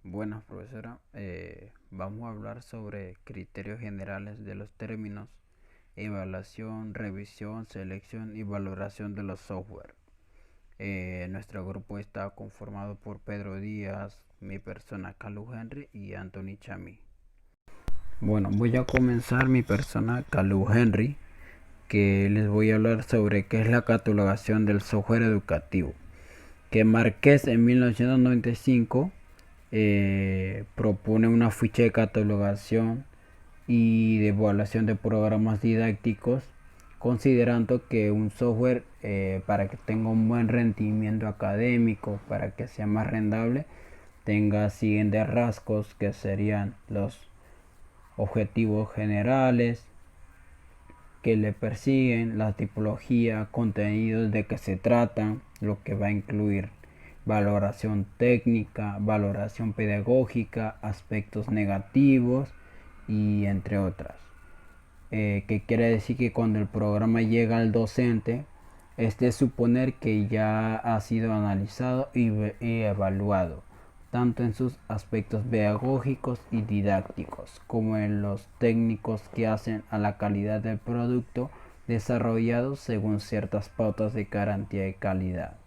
Buenas, profesora. Vamos a hablar sobre criterios generales de los términos evaluación, revisión, selección y valoración de los software. Nuestro grupo está conformado por Pedro Díaz, mi persona Calu Henry y Anthony Chami. Bueno, voy a comenzar mi persona Calu Henry, que les voy a hablar sobre qué es la catalogación del software educativo. Que Márquez en 1995 propone una ficha de catalogación y de evaluación de programas didácticos, considerando que un software para que tenga un buen rendimiento académico, para que sea más rentable, tenga siguientes rasgos que serían los objetivos generales que le persiguen, la tipología, contenidos de que se tratan, lo que va a incluir valoración técnica, valoración pedagógica, aspectos negativos y entre otras. Que quiere decir que cuando el programa llega al docente, es de suponer que ya ha sido analizado y evaluado, tanto en sus aspectos pedagógicos y didácticos, como en los técnicos que hacen a la calidad del producto desarrollado según ciertas pautas de garantía de calidad.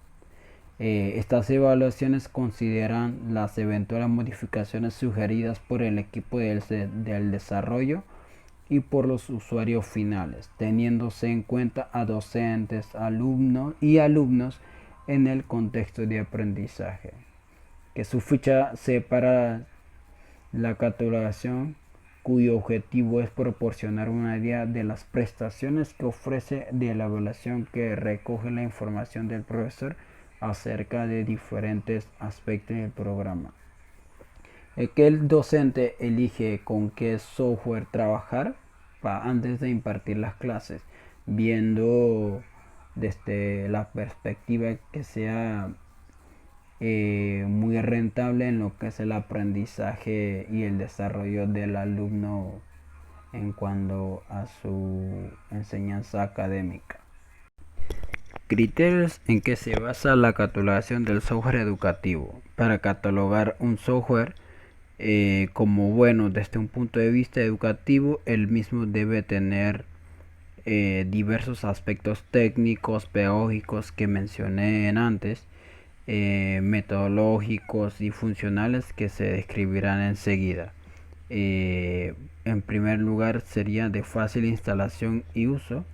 Estas evaluaciones consideran las eventuales modificaciones sugeridas por el equipo del desarrollo y por los usuarios finales, teniéndose en cuenta a docentes, alumnos y alumnos en el contexto de aprendizaje. Que su ficha separa la catalogación cuyo objetivo es proporcionar una idea de las prestaciones que ofrece de la evaluación que recoge la información del profesor acerca de diferentes aspectos del programa. Que el docente elige con qué software trabajar antes de impartir las clases, viendo desde la perspectiva que sea muy rentable en lo que es el aprendizaje y el desarrollo del alumno en cuanto a su enseñanza académica. Criterios en que se basa la catalogación del software educativo. Para catalogar un software como bueno desde un punto de vista educativo, el mismo debe tener diversos aspectos técnicos, pedagógicos que mencioné antes, metodológicos y funcionales que se describirán enseguida. En primer lugar sería de fácil instalación y uso,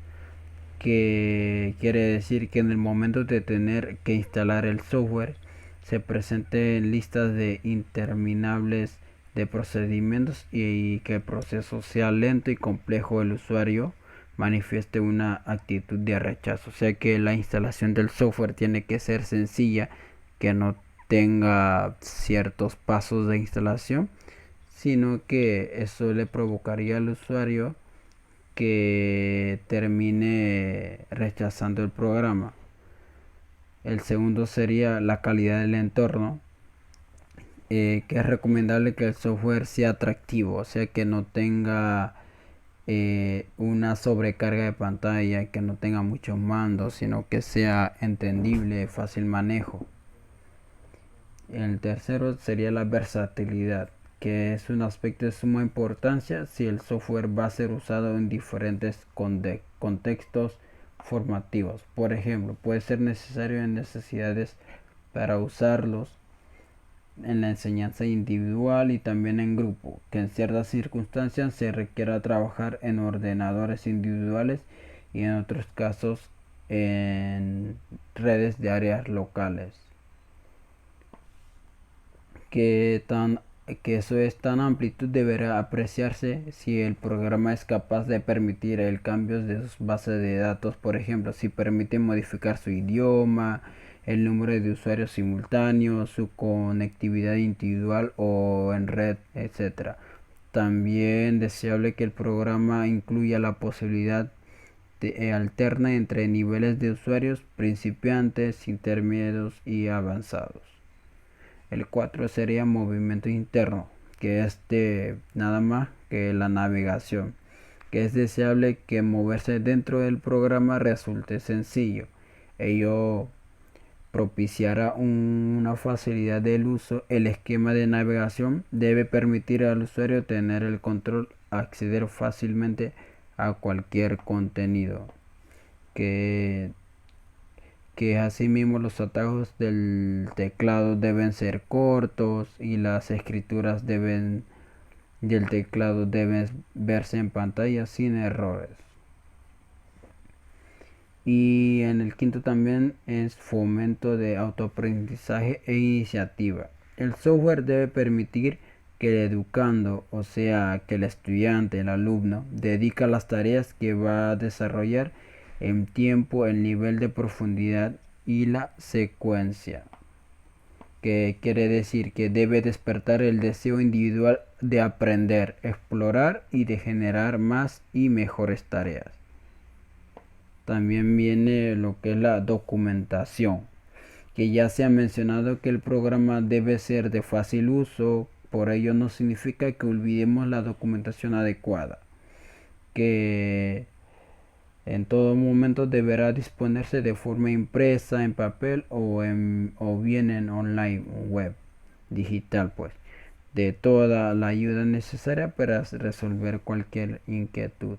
que quiere decir que en el momento de tener que instalar el software se presenten listas de interminables de procedimientos y que el proceso sea lento y complejo. El usuario manifieste una actitud de rechazo, o sea que la instalación del software tiene que ser sencilla, que no tenga ciertos pasos de instalación, sino que eso le provocaría al usuario que termine rechazando el programa. El segundo sería la calidad del entorno, que es recomendable que el software sea atractivo, o sea que no tenga una sobrecarga de pantalla, que no tenga muchos mandos, sino que sea entendible, fácil manejo. El tercero sería la versatilidad, que es un aspecto de suma importancia si el software va a ser usado en diferentes contextos formativos. Por ejemplo, puede ser necesario en necesidades para usarlos en la enseñanza individual y también en grupo, que en ciertas circunstancias se requiera trabajar en ordenadores individuales y en otros casos en redes de áreas locales. que, tan, que eso es tan amplitud deberá apreciarse si el programa es capaz de permitir el cambio de sus bases de datos, por ejemplo, si permite modificar su idioma, el número de usuarios simultáneos, su conectividad individual o en red, etcétera. También deseable que el programa incluya la posibilidad alterna entre niveles de usuarios principiantes, intermedios y avanzados. El 4 sería movimiento interno, que es de nada más que la navegación, que es deseable que moverse dentro del programa resulte sencillo. Ello propiciará una facilidad del uso. El esquema de navegación debe permitir al usuario tener el control, acceder fácilmente a cualquier contenido. Que asimismo los atajos del teclado deben ser cortos y las escrituras del teclado deben verse en pantalla sin errores. Y en el quinto también es fomento de autoaprendizaje e iniciativa. El software debe permitir que el educando, o sea, que el estudiante, el alumno, dedica las tareas que va a desarrollar en tiempo, el nivel de profundidad y la secuencia. Que quiere decir que debe despertar el deseo individual de aprender, explorar y de generar más y mejores tareas. También viene lo que es la documentación, que ya se ha mencionado que el programa debe ser de fácil uso, por ello no significa que olvidemos la documentación adecuada, que en todo momento deberá disponerse de forma impresa, en papel o bien en online web digital, pues, de toda la ayuda necesaria para resolver cualquier inquietud.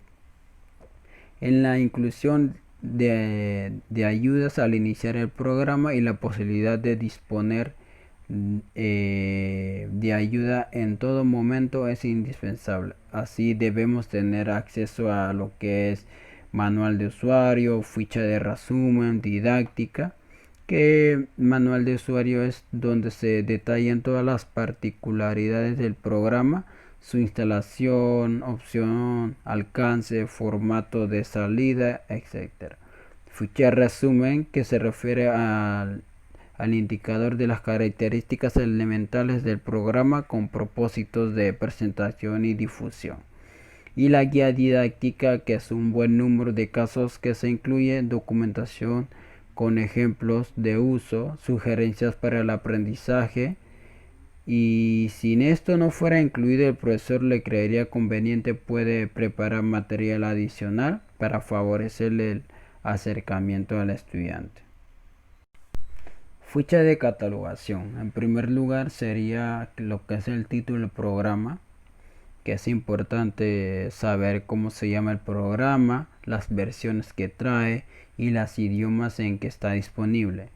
En la inclusión de ayudas al iniciar el programa y la posibilidad de disponer de ayuda en todo momento es indispensable. Así debemos tener acceso a lo que es manual de usuario, ficha de resumen, didáctica, que manual de usuario es donde se detallan todas las particularidades del programa, su instalación, opción, alcance, formato de salida, etc. Ficha de resumen que se refiere al indicador de las características elementales del programa con propósitos de presentación y difusión. Y la guía didáctica, que es un buen número de casos que se incluye documentación con ejemplos de uso, sugerencias para el aprendizaje. Y si esto no fuera incluido, el profesor le creería conveniente, puede preparar material adicional para favorecer el acercamiento al estudiante. Ficha de catalogación. En primer lugar sería lo que es el título del programa, que es importante saber cómo se llama el programa, las versiones que trae y los idiomas en que está disponible.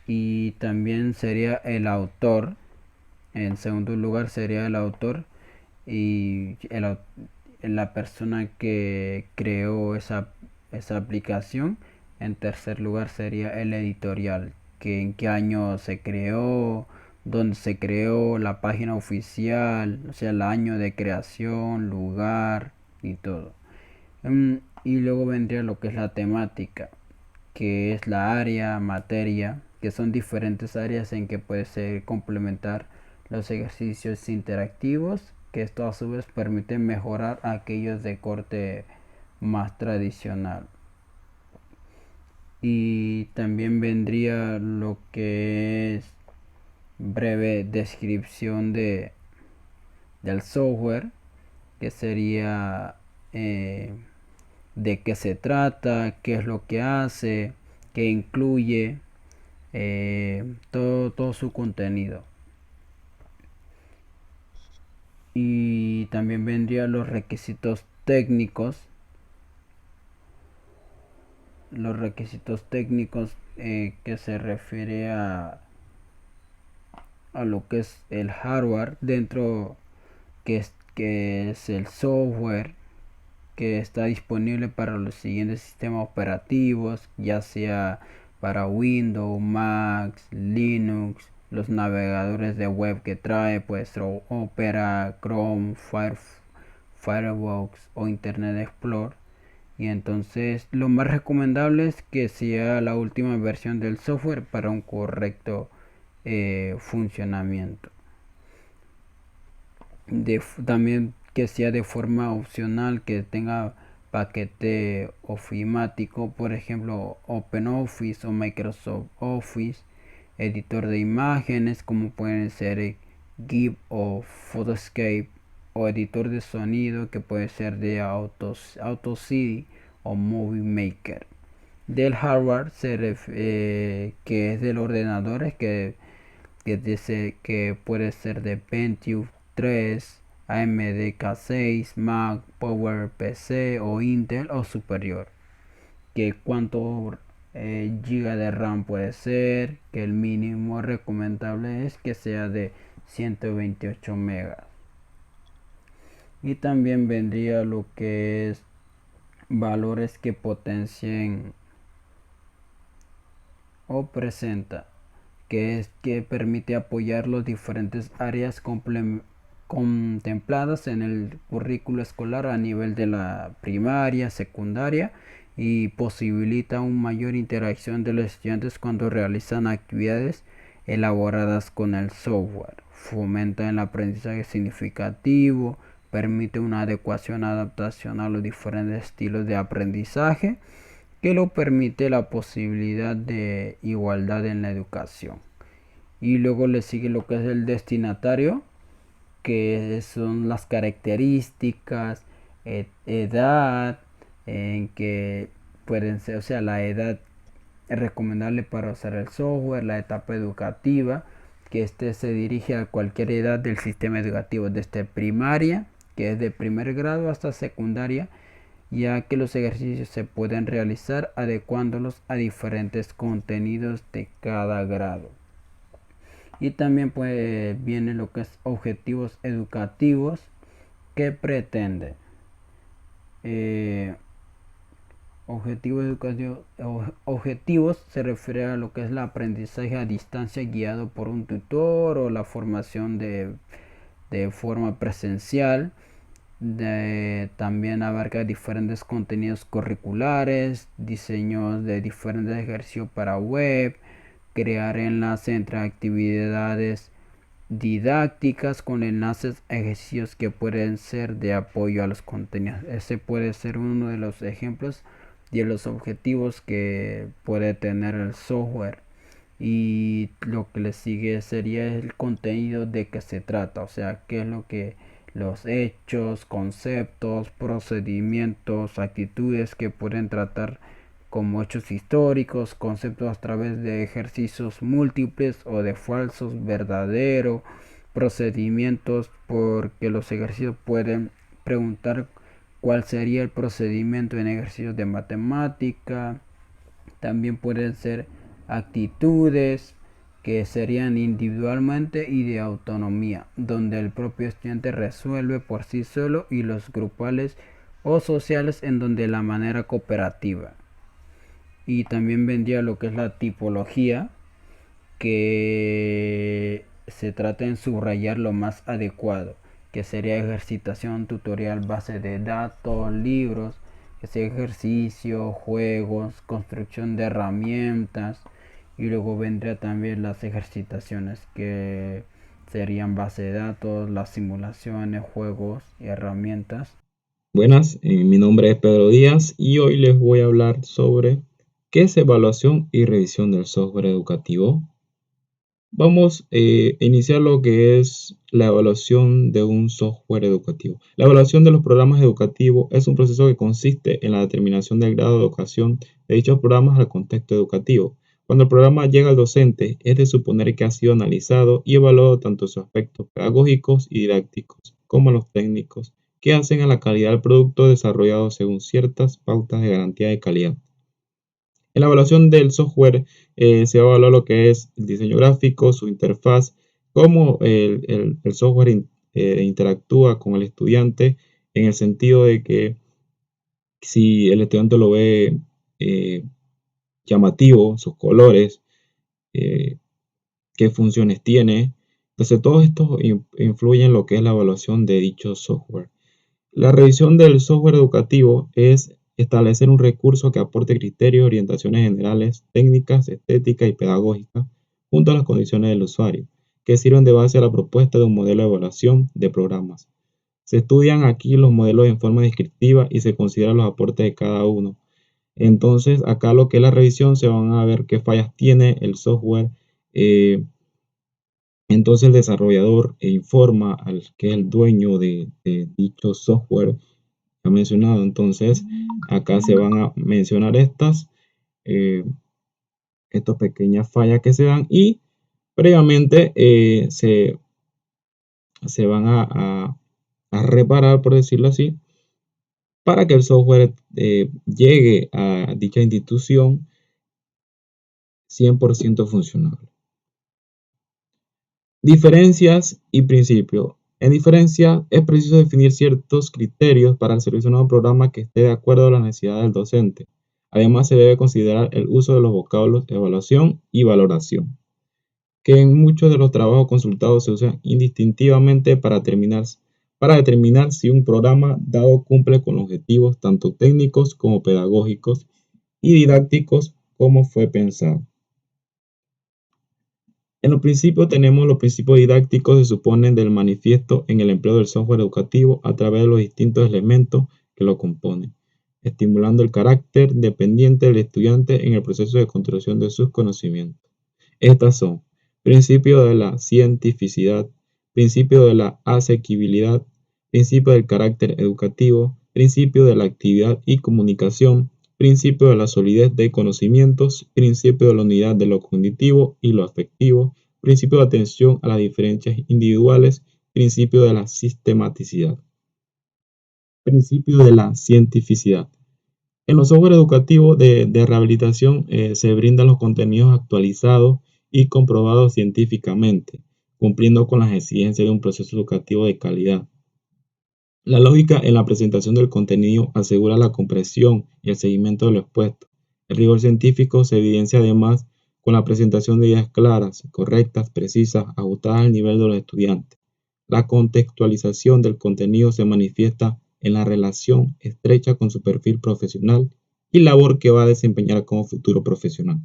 Y también sería el autor. En segundo lugar sería el autor y la persona que creó esa aplicación. En tercer lugar sería el editorial, que en qué año se creó, dónde se creó, la página oficial, o sea, el año de creación, lugar y todo. Y luego vendría lo que es la temática, que es la área, materia, que son diferentes áreas en que puede ser complementar los ejercicios interactivos, que esto a su vez permite mejorar aquellos de corte más tradicional. Y también vendría lo que es breve descripción del software, que sería de qué se trata, qué es lo que hace, qué incluye, todo su contenido. Y también vendrían los requisitos técnicos. Que se refiere a lo que es el hardware dentro, que es el software que está disponible para los siguientes sistemas operativos, ya sea para Windows, Mac, Linux, los navegadores de web que trae, pues Opera, Chrome, Firefox o Internet Explorer. Y entonces lo más recomendable es que sea la última versión del software para un correcto funcionamiento. También que sea de forma opcional, que tenga paquete ofimático, por ejemplo OpenOffice o Microsoft Office, editor de imágenes como pueden ser GIMP o Photoscape, o editor de sonido que puede ser de Audacity o Movie Maker. del hardware que es del ordenador, que dice que puede ser de Pentium 3, AMD K6, Mac, PowerPC o Intel o superior. Que cuánto giga de RAM puede ser, que el mínimo recomendable es que sea de 128 megas. Y también vendría lo que es valores que potencien o presenta, que es que permite apoyar las diferentes áreas contempladas en el currículo escolar a nivel de la primaria, secundaria, y posibilita una mayor interacción de los estudiantes cuando realizan actividades elaboradas con el software. Fomenta el aprendizaje significativo, permite una adecuación adaptación a los diferentes estilos de aprendizaje, que lo permite la posibilidad de igualdad en la educación. Y luego le sigue lo que es el destinatario, que son las características, edad, en que pueden ser, o sea, la edad recomendable para usar el software, la etapa educativa, que este se dirige a cualquier edad del sistema educativo, desde primaria, que es de primer grado, hasta secundaria, ya que los ejercicios se pueden realizar adecuándolos a diferentes contenidos de cada grado. Y también pues viene lo que es objetivos educativos que pretende. Eh, objetivos se refiere a lo que es el aprendizaje a distancia guiado por un tutor o la formación de forma presencial. También abarca diferentes contenidos curriculares, diseños de diferentes ejercicios para web, crear enlaces entre actividades didácticas con enlaces a ejercicios que pueden ser de apoyo a los contenidos. Ese puede ser uno de los ejemplos de los objetivos que puede tener el software. Y lo que le sigue sería el contenido de que se trata, o sea, qué es lo que los hechos, conceptos, procedimientos, actitudes que pueden tratar como hechos históricos, conceptos a través de ejercicios múltiples o de falsos, verdadero, procedimientos, porque los ejercicios pueden preguntar cuál sería el procedimiento en ejercicios de matemática. También pueden ser actitudes que serían individualmente y de autonomía, donde el propio estudiante resuelve por sí solo, y los grupales o sociales en donde la manera cooperativa. Y también vendría lo que es la tipología, que se trata en subrayar lo más adecuado, que sería ejercitación, tutorial, base de datos, libros, que sea ejercicio, juegos, construcción de herramientas. Y luego vendría también las ejercitaciones, que serían base de datos, las simulaciones, juegos y herramientas. Buenas, mi nombre es Pedro Díaz y hoy les voy a hablar sobre qué es evaluación y revisión del software educativo. Vamos a iniciar lo que es la evaluación de un software educativo. La evaluación de los programas educativos es un proceso que consiste en la determinación del grado de educación de dichos programas al contexto educativo. Cuando el programa llega al docente, es de suponer que ha sido analizado y evaluado tanto sus aspectos pedagógicos y didácticos como los técnicos, que hacen a la calidad del producto desarrollado según ciertas pautas de garantía de calidad. En la evaluación del software se evalúa lo que es el diseño gráfico, su interfaz, cómo el software interactúa con el estudiante, en el sentido de que si el estudiante lo ve eh, llamativo, sus colores, eh, qué funciones tiene. Entonces todo esto influye en lo que es la evaluación de dicho software. La revisión del software educativo es establecer un recurso que aporte criterios, orientaciones generales, técnicas, estéticas y pedagógicas, junto a las condiciones del usuario, que sirven de base a la propuesta de un modelo de evaluación de programas. Se estudian aquí los modelos en forma descriptiva y se consideran los aportes de cada uno. Entonces, acá lo que es la revisión, se van a ver qué fallas tiene el software. eh, entonces el desarrollador informa al que es el dueño de dicho software ha mencionado. Entonces, acá se van a mencionar estas. estas pequeñas fallas que se dan y previamente se van a reparar, por decirlo así, para que el software llegue a dicha institución 100% funcional. Diferencias y principios. En diferencia, es preciso definir ciertos criterios para el servicio de un nuevo programa que esté de acuerdo a las necesidades del docente. Además, se debe considerar el uso de los vocablos evaluación y valoración, que en muchos de los trabajos consultados se usan indistintivamente para determinar si un programa dado cumple con los objetivos tanto técnicos como pedagógicos y didácticos como fue pensado. En los principios tenemos los principios didácticos, se suponen del manifiesto en el empleo del software educativo a través de los distintos elementos que lo componen, estimulando el carácter dependiente del estudiante en el proceso de construcción de sus conocimientos. Estas son principio de la cientificidad, principio de la asequibilidad, principio del carácter educativo, principio de la actividad y comunicación, principio de la solidez de conocimientos, principio de la unidad de lo cognitivo y lo afectivo, principio de atención a las diferencias individuales, principio de la sistematicidad. Principio de la cientificidad. En los software educativos de rehabilitación se brindan los contenidos actualizados y comprobados científicamente, cumpliendo con las exigencias de un proceso educativo de calidad. La lógica en la presentación del contenido asegura la comprensión y el seguimiento de lo expuesto. El rigor científico se evidencia además con la presentación de ideas claras, correctas, precisas, ajustadas al nivel de los estudiantes. La contextualización del contenido se manifiesta en la relación estrecha con su perfil profesional y labor que va a desempeñar como futuro profesional.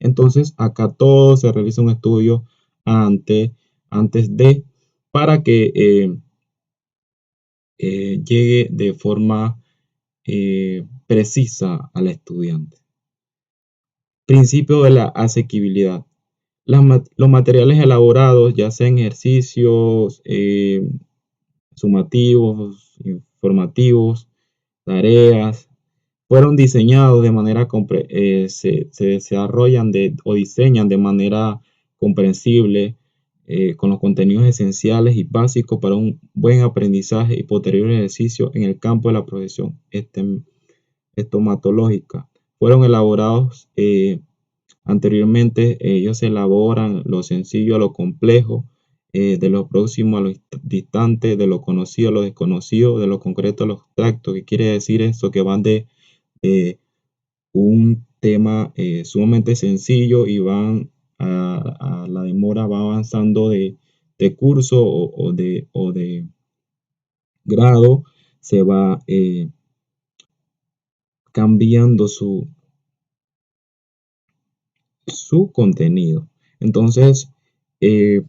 Entonces, acá todo se realiza un estudio antes de, para que llegue de forma precisa al estudiante. Principio de la asequibilidad. Los materiales elaborados, ya sean ejercicios sumativos, informativos, tareas, fueron diseñados de manera, se desarrollan o diseñan de manera comprensible, con los contenidos esenciales y básicos para un buen aprendizaje y posterior ejercicio en el campo de la profesión estomatológica. Fueron elaborados anteriormente, ellos elaboran lo sencillo a lo complejo, de lo próximo a lo distante, de lo conocido a lo desconocido, de lo concreto a lo abstracto. ¿Qué quiere decir eso? Que van de un tema sumamente sencillo y van a la demora, va avanzando de curso o de grado, se va cambiando su contenido. Entonces, es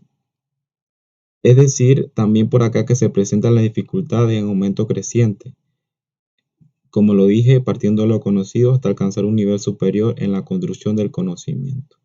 decir, también por acá que se presentan las dificultades en aumento creciente. Como lo dije, partiendo de lo conocido hasta alcanzar un nivel superior en la construcción del conocimiento.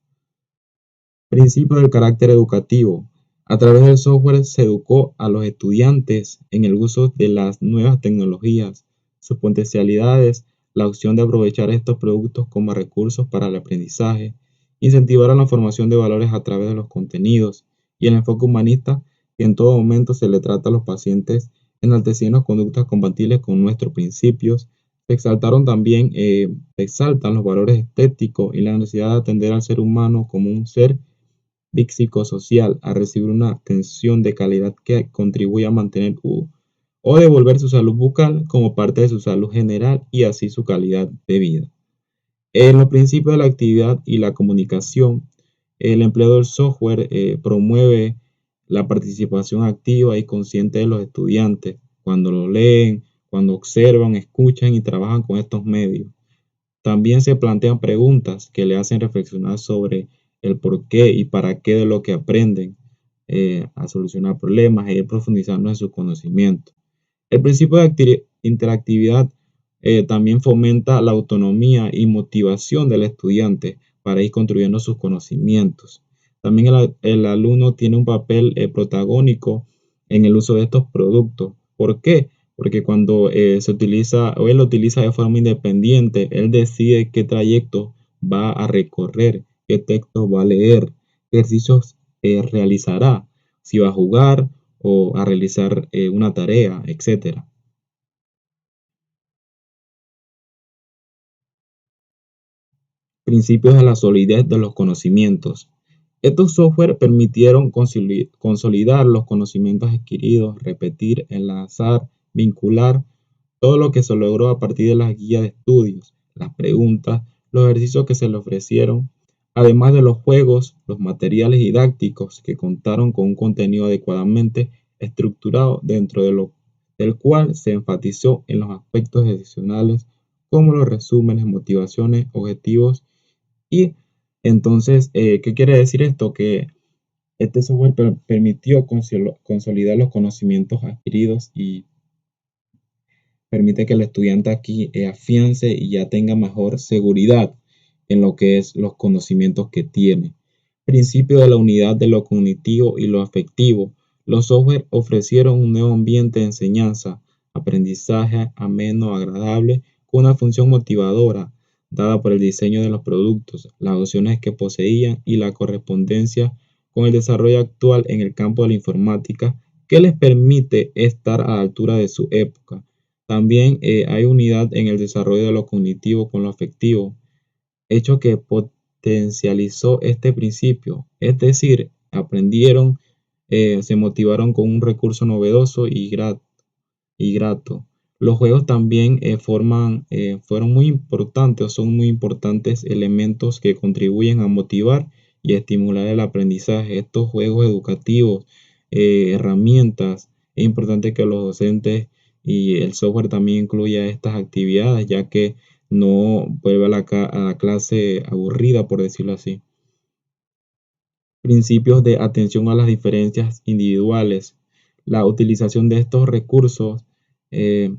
Principio del carácter educativo. A través del software se educó a los estudiantes en el uso de las nuevas tecnologías, sus potencialidades, la opción de aprovechar estos productos como recursos para el aprendizaje, incentivaron la formación de valores a través de los contenidos y el enfoque humanista que en todo momento se le trata a los pacientes, enalteciendo conductas compatibles con nuestros principios. Se exaltaron también, exaltan los valores estéticos y la necesidad de atender al ser humano como un ser psicosocial, a recibir una atención de calidad que contribuya a mantener o devolver su salud bucal como parte de su salud general y así su calidad de vida. En los principios de la actividad y la comunicación, el empleo del software promueve la participación activa y consciente de los estudiantes cuando lo leen, cuando observan, escuchan y trabajan con estos medios. También se plantean preguntas que le hacen reflexionar sobre el por qué y para qué de lo que aprenden, a solucionar problemas e ir profundizando en su conocimiento. El principio de interactividad también fomenta la autonomía y motivación del estudiante para ir construyendo sus conocimientos. También el alumno tiene un papel protagónico en el uso de estos productos. ¿Por qué? porque cuando se utiliza o él lo utiliza de forma independiente, él decide qué trayecto va a recorrer, qué texto va a leer, qué ejercicios realizará, si va a jugar o a realizar una tarea, etcétera. Principios de la solidez de los conocimientos. Estos software permitieron consolidar los conocimientos adquiridos, repetir, enlazar, vincular todo lo que se logró a partir de las guías de estudios, las preguntas, los ejercicios que se le ofrecieron, además de los juegos, los materiales didácticos que contaron con un contenido adecuadamente estructurado dentro del cual se enfatizó en los aspectos adicionales como los resúmenes, motivaciones, objetivos y entonces, ¿qué quiere decir esto? Que este software permitió consolidar los conocimientos adquiridos y permite que el estudiante aquí afiance y ya tenga mejor seguridad en lo que es los conocimientos que tiene. Principio de la unidad de lo cognitivo y lo afectivo. Los software ofrecieron un nuevo ambiente de enseñanza, aprendizaje ameno, agradable, con una función motivadora, dada por el diseño de los productos, las opciones que poseían y la correspondencia con el desarrollo actual en el campo de la informática, que les permite estar a la altura de su época. También hay unidad en el desarrollo de lo cognitivo con lo afectivo, hecho que potencializó este principio, es decir, aprendieron, se motivaron con un recurso novedoso y grato. Los juegos también fueron muy importantes o son muy importantes elementos que contribuyen a motivar y estimular el aprendizaje. Estos juegos educativos, herramientas, es importante que los docentes y el software también incluya estas actividades, ya que no vuelve a la clase aburrida, por decirlo así. Principios de atención a las diferencias individuales. La utilización de estos recursos eh,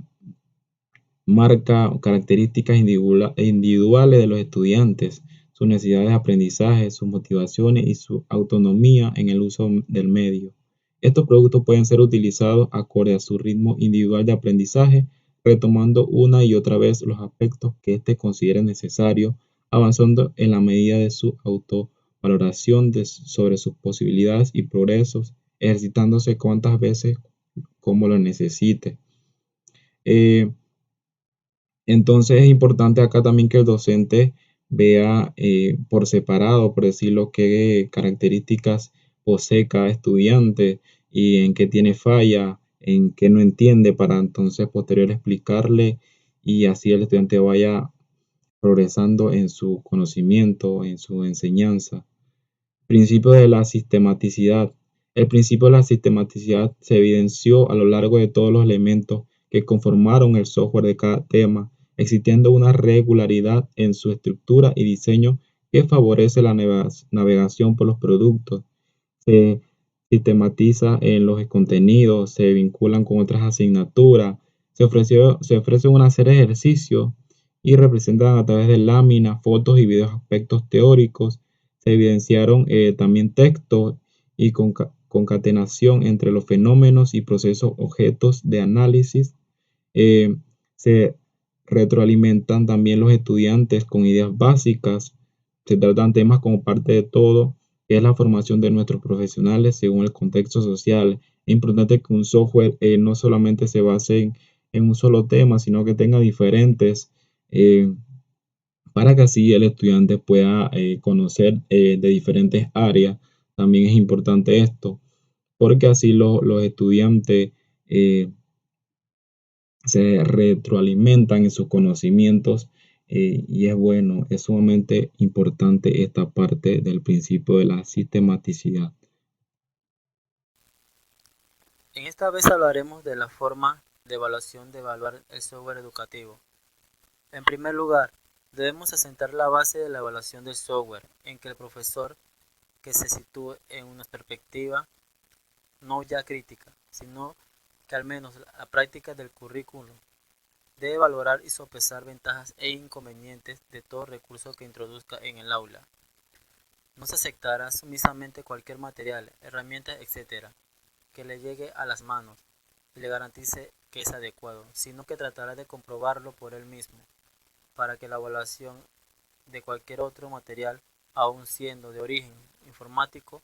marca características individuales de los estudiantes, sus necesidades de aprendizaje, sus motivaciones y su autonomía en el uso del medio. Estos productos pueden ser utilizados acorde a su ritmo individual de aprendizaje, retomando una y otra vez los aspectos que éste considere necesario, avanzando en la medida de su autovaloración sobre sus posibilidades y progresos, ejercitándose cuantas veces como lo necesite. Eh, entonces es importante acá también que el docente vea por separado, por decirlo, qué características posee cada estudiante y en qué tiene falla, en qué no entiende, para entonces posterior explicarle y así el estudiante vaya progresando en su conocimiento, en su enseñanza. Principio de la sistematicidad. El principio de la sistematicidad se evidenció a lo largo de todos los elementos que conformaron el software de cada tema, existiendo una regularidad en su estructura y diseño que favorece la navegación por los productos. Se sistematiza en los contenidos, se vinculan con otras asignaturas, se ofrece una serie de ejercicios y representan a través de láminas, fotos y videos aspectos teóricos. Se evidenciaron también textos y concatenación entre los fenómenos y procesos objetos de análisis. Se retroalimentan también los estudiantes con ideas básicas. Se tratan temas como parte de todo, que es la formación de nuestros profesionales según el contexto social. Es importante que un software no solamente se base en un solo tema, sino que tenga diferentes, eh, para que así el estudiante pueda conocer de diferentes áreas. También es importante esto, porque así los estudiantes se retroalimentan en sus conocimientos y es bueno, es sumamente importante esta parte del principio de la sistematicidad. En esta vez hablaremos de la forma de evaluación de evaluar el software educativo. En primer lugar, debemos asentar la base de la evaluación del software en que el profesor que se sitúe en una perspectiva no ya crítica, sino que al menos la práctica del currículum debe valorar y sopesar ventajas e inconvenientes de todo recurso que introduzca en el aula. No se aceptará sumisamente cualquier material, herramienta, etc., que le llegue a las manos y le garantice que es adecuado, sino que tratará de comprobarlo por él mismo, para que la evaluación de cualquier otro material, aun siendo de origen informático,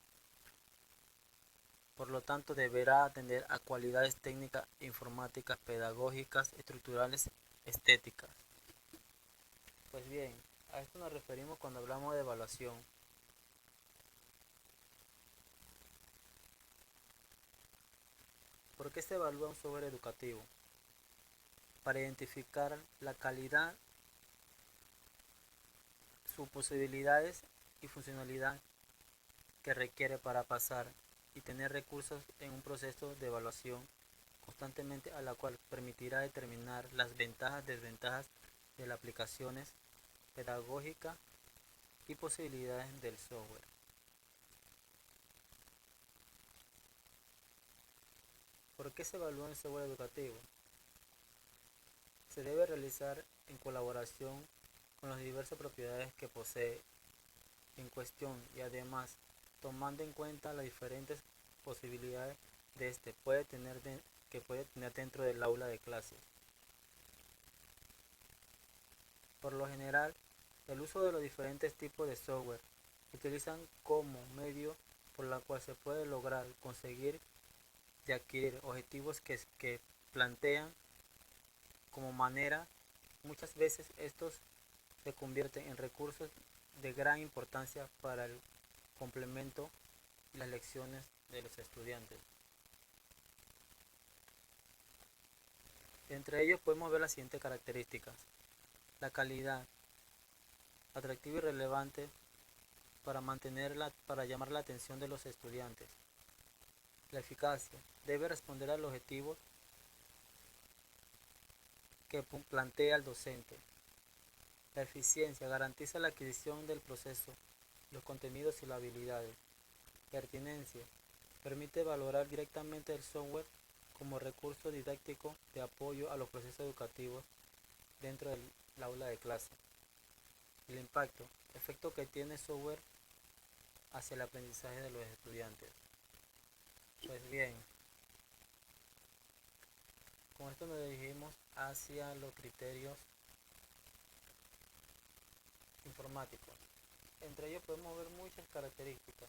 por lo tanto deberá atender a cualidades técnicas, informáticas, pedagógicas, estructurales, estéticas. Pues bien, a esto nos referimos cuando hablamos de evaluación. ¿Por qué se evalúa un software educativo? Para identificar la calidad, sus posibilidades y funcionalidad que requiere para pasar y tener recursos en un proceso de evaluación constantemente, a la cual permitirá determinar las ventajas, desventajas de las aplicaciones pedagógicas y posibilidades del software. ¿Por qué se evalúa el software educativo? Se debe realizar en colaboración con las diversas propiedades que posee en cuestión y además tomando en cuenta las diferentes posibilidades de que puede tener dentro del aula de clases. Por lo general, el uso de los diferentes tipos de software se utilizan como medio por la cual se puede lograr conseguir y adquirir objetivos que plantean como manera. Muchas veces estos se convierten en recursos de gran importancia para el complemento y las lecciones de los estudiantes. Entre ellos podemos ver las siguientes características: la calidad, atractivo y relevante para llamar la atención de los estudiantes. La eficacia, debe responder al objetivo que plantea el docente. La eficiencia, garantiza la adquisición del proceso, los contenidos y las habilidades. Pertinencia, permite valorar directamente el software como recurso didáctico de apoyo a los procesos educativos dentro del aula de clase. El impacto, efecto que tiene el software hacia el aprendizaje de los estudiantes. Pues bien, con esto nos dirigimos hacia los criterios informáticos. Entre ellos podemos ver muchas características.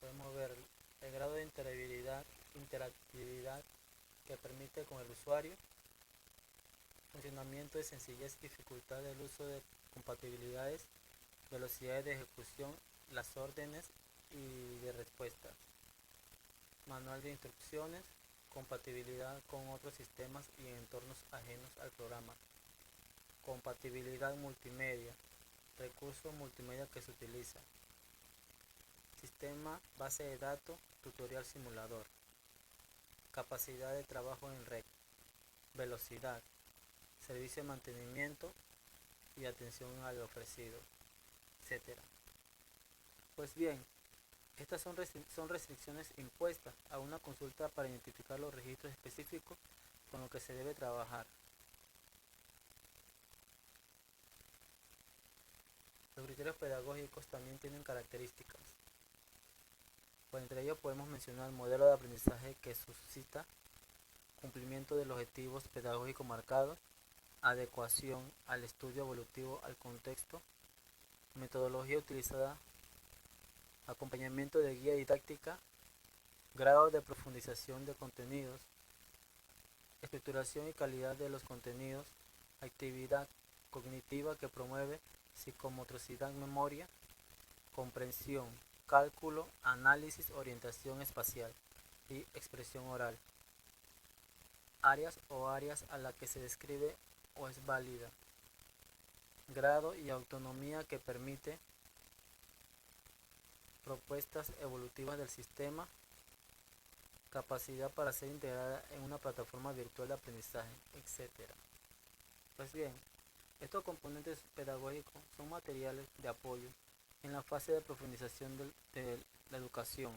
Podemos ver el grado de interactividad que permite con el usuario, funcionamiento de sencillez y dificultad del uso de compatibilidades, velocidades de ejecución, las órdenes y de respuesta, manual de instrucciones, compatibilidad con otros sistemas y entornos ajenos al programa, compatibilidad multimedia, recursos multimedia que se utiliza, sistema base de datos, tutorial simulador, capacidad de trabajo en red, velocidad, servicio de mantenimiento y atención al ofrecido, etc. Pues bien, estas son restricciones impuestas a una consulta para identificar los registros específicos con los que se debe trabajar. Los criterios pedagógicos también tienen características. Pues entre ellos podemos mencionar el modelo de aprendizaje que suscita cumplimiento de los objetivos pedagógicos marcados, adecuación al estudio evolutivo al contexto, metodología utilizada, acompañamiento de guía didáctica, grado de profundización de contenidos, estructuración y calidad de los contenidos, actividad cognitiva que promueve psicomotricidad, memoria, comprensión, cálculo, análisis, orientación espacial y expresión oral. Áreas o áreas a las que se describe o es válida. Grado y autonomía que permite propuestas evolutivas del sistema, capacidad para ser integrada en una plataforma virtual de aprendizaje, etc. Pues bien, estos componentes pedagógicos son materiales de apoyo en la fase de profundización de la educación.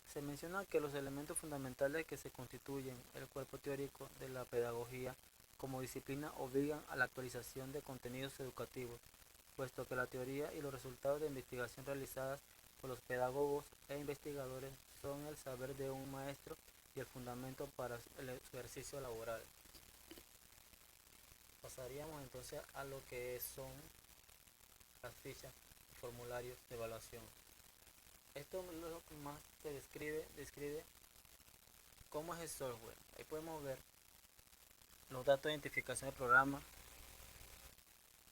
Se menciona que los elementos fundamentales que se constituyen el cuerpo teórico de la pedagogía como disciplina obligan a la actualización de contenidos educativos, puesto que la teoría y los resultados de investigación realizadas por los pedagogos e investigadores son el saber de un maestro y el fundamento para el ejercicio laboral. Pasaríamos entonces a lo que son las fichas y formularios de evaluación. Esto es lo que más te describe cómo es el software. Ahí podemos ver los datos de identificación del programa,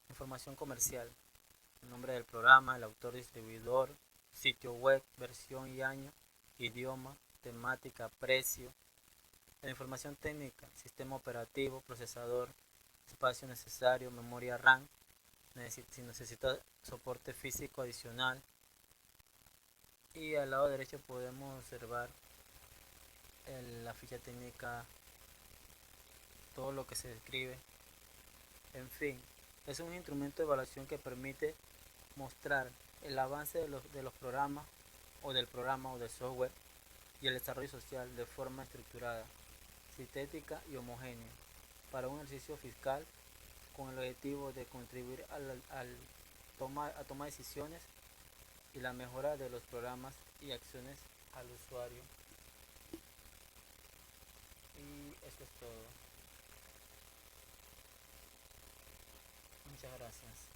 información comercial, el nombre del programa, el autor distribuidor, sitio web, versión y año, idioma, temática, precio. La información técnica, sistema operativo, procesador, espacio necesario, memoria RAM, si necesita soporte físico adicional. Y al lado derecho podemos observar la ficha técnica, todo lo que se describe. En fin, es un instrumento de evaluación que permite mostrar el avance de los programas o del programa o del software y el desarrollo social de forma estructurada, sintética y homogénea para un ejercicio fiscal con el objetivo de contribuir a tomar decisiones y la mejora de los programas y acciones al usuario. Y eso es todo. Muchas gracias.